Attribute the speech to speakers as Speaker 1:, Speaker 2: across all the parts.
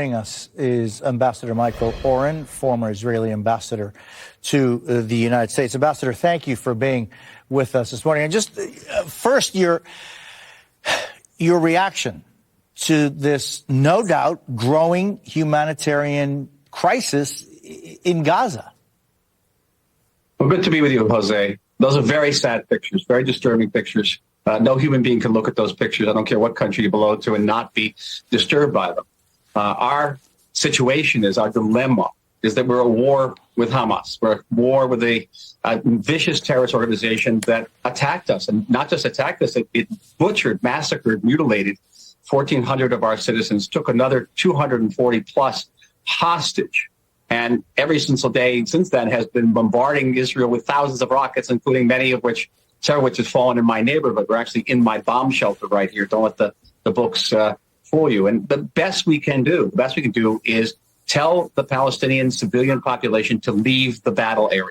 Speaker 1: Joining us is Ambassador Michael Oren, former Israeli ambassador to the United States. Ambassador, thank you for being with us this morning. And just first, your reaction to this, no doubt, growing humanitarian crisis in Gaza.
Speaker 2: Well, good to be with you, Jose. Those are very sad pictures, very disturbing pictures. No human being can look at those pictures, I don't care what country you belong to, and not be disturbed by them. Our situation is, our dilemma is that we're at war with Hamas. We're at war with a vicious terrorist organization that attacked us, and not just attacked us, it butchered, massacred, mutilated 1,400 of our citizens, took another 240 plus hostage. And every single day since then has been bombarding Israel with thousands of rockets, including many of which, several of which has fallen in my neighborhood. We're actually in my bomb shelter right here. Don't let the books fool you. And the best we can do is tell the Palestinian civilian population to leave the battle area.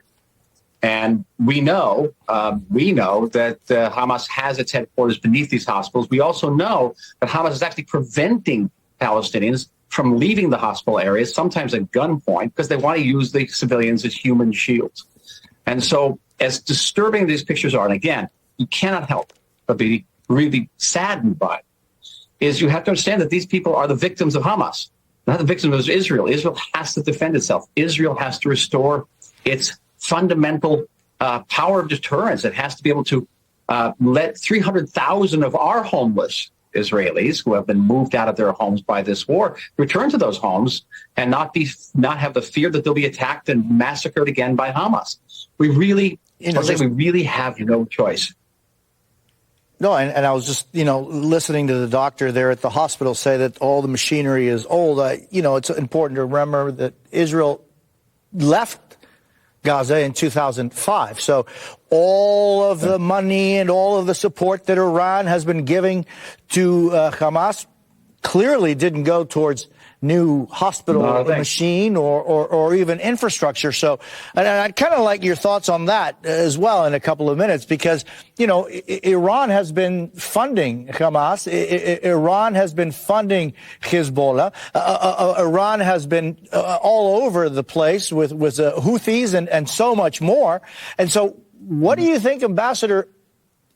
Speaker 2: And we know that Hamas has its headquarters beneath these hospitals. We also know that Hamas is actually preventing Palestinians from leaving the hospital areas, sometimes at gunpoint, because they want to use the civilians as human shields. And so, as disturbing these pictures are, and again, you cannot help but be really saddened by it, is you have to understand that these people are the victims of Hamas, not the victims of Israel. Israel has to defend itself. Israel has to restore its fundamental power of deterrence. It has to be able to let 300,000 of our homeless Israelis who have been moved out of their homes by this war return to those homes and not have the fear that they'll be attacked and massacred again by Hamas. We really have no choice.
Speaker 1: No, and I was just, listening to the doctor there at the hospital say that all the machinery is old. It's important to remember that Israel left Gaza in 2005. So all of the money and all of the support that Iran has been giving to Hamas clearly didn't go towards new hospital machine or even infrastructure. So, and I'd kind of like your thoughts on that as well in a couple of minutes, because, Iran has been funding Hamas. Iran has been funding Hezbollah. Iran has been all over the place with Houthis and so much more. And so what do you think, Ambassador,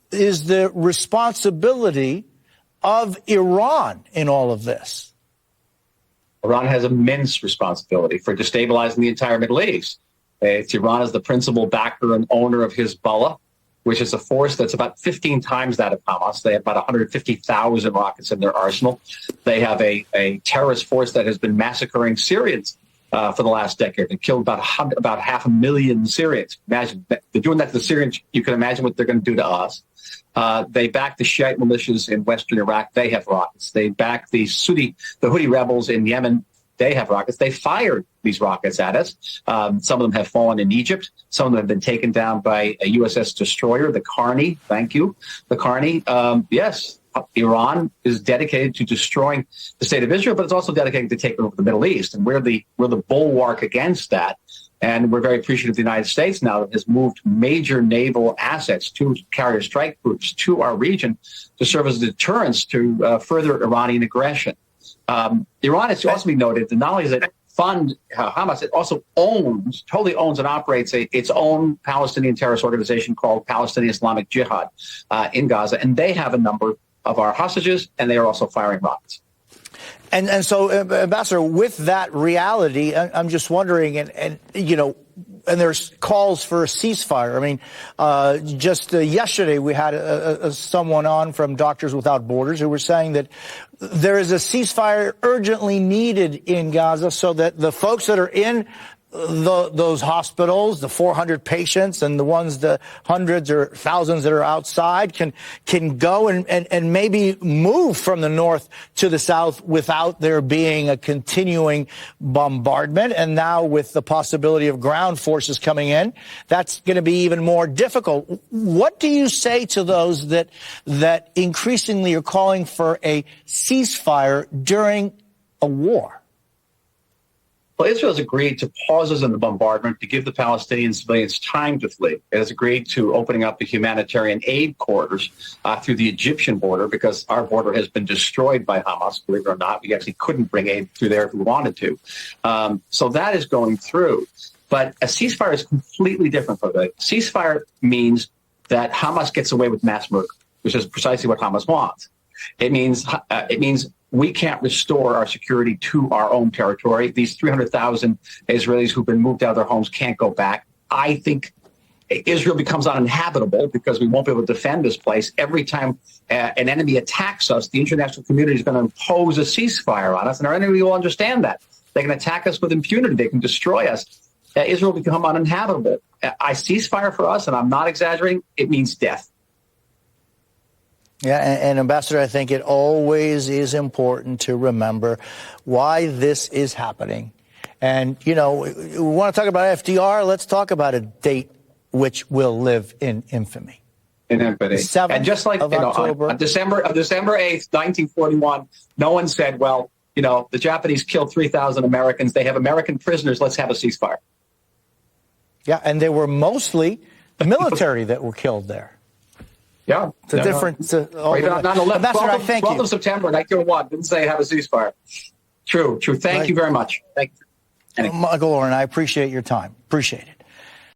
Speaker 1: is the responsibility of Iran in all of this?
Speaker 2: Iran has immense responsibility for destabilizing the entire Middle East. Iran is the principal backer and owner of Hezbollah, which is a force that's about 15 times that of Hamas. They have about 150,000 rockets in their arsenal. They have a terrorist force that has been massacring Syrians for the last decade. They killed about 500,000 Syrians. Imagine, they're doing that to the Syrians. You can imagine what they're going to do to us. They back the Shiite militias in western Iraq. They have rockets. They back the Houthi rebels in Yemen. They have rockets. They fired these rockets at us. Some of them have fallen in Egypt. Some of them have been taken down by a USS destroyer, the Carney. Thank you, the Carney. Yes, Iran is dedicated to destroying the state of Israel, but it's also dedicated to taking over the Middle East. And we're the bulwark against that. And we're very appreciative of the United States now that has moved major naval assets, two carrier strike groups, to our region to serve as a deterrence to further Iranian aggression. Iran, it's also be noted, that not only does it fund Hamas, it also totally owns and operates its own Palestinian terrorist organization called Palestinian Islamic Jihad in Gaza. And they have a number of our hostages, and they are also firing rockets.
Speaker 1: And so, Ambassador, with that reality, I'm just wondering, and there's calls for a ceasefire. I mean, just yesterday we had someone on from Doctors Without Borders who were saying that there is a ceasefire urgently needed in Gaza so that the folks that are in those hospitals, the 400 patients and the ones, the hundreds or thousands that are outside can go and maybe move from the north to the south without there being a continuing bombardment. And now with the possibility of ground forces coming in, that's going to be even more difficult. What do you say to those that increasingly are calling for a ceasefire during a war?
Speaker 2: Well, Israel has agreed to pauses in the bombardment to give the Palestinian civilians time to flee. It has agreed to opening up the humanitarian aid corridors through the Egyptian border, because our border has been destroyed by Hamas, believe it or not. We actually couldn't bring aid through there if we wanted to. So that is going through. But a ceasefire is completely different from that. Ceasefire means that Hamas gets away with mass murder, which is precisely what Hamas wants. It means we can't restore our security to our own territory. These 300,000 Israelis who've been moved out of their homes can't go back. I think Israel becomes uninhabitable because we won't be able to defend this place. Every time an enemy attacks us, the international community is going to impose a ceasefire on us, and our enemy will understand that. They can attack us with impunity. They can destroy us. Israel will become uninhabitable. A ceasefire for us, and I'm not exaggerating, it means death.
Speaker 1: Yeah, and Ambassador, I think it always is important to remember why this is happening. And, you know, we want to talk about FDR. Let's talk about a date which will live in infamy.
Speaker 2: In infamy. And just like, on December 8th, 1941, no one said, well, the Japanese killed 3,000 Americans. They have American prisoners. Let's have a ceasefire.
Speaker 1: Yeah, and they were mostly the military that were killed there.
Speaker 2: Yeah.
Speaker 1: It's a difference.
Speaker 2: Or even on 9/11, 12th of September, 1901, didn't say have a ceasefire. True. Thank you very much. Thank you.
Speaker 1: Michael Oren, I appreciate your time. Appreciate it.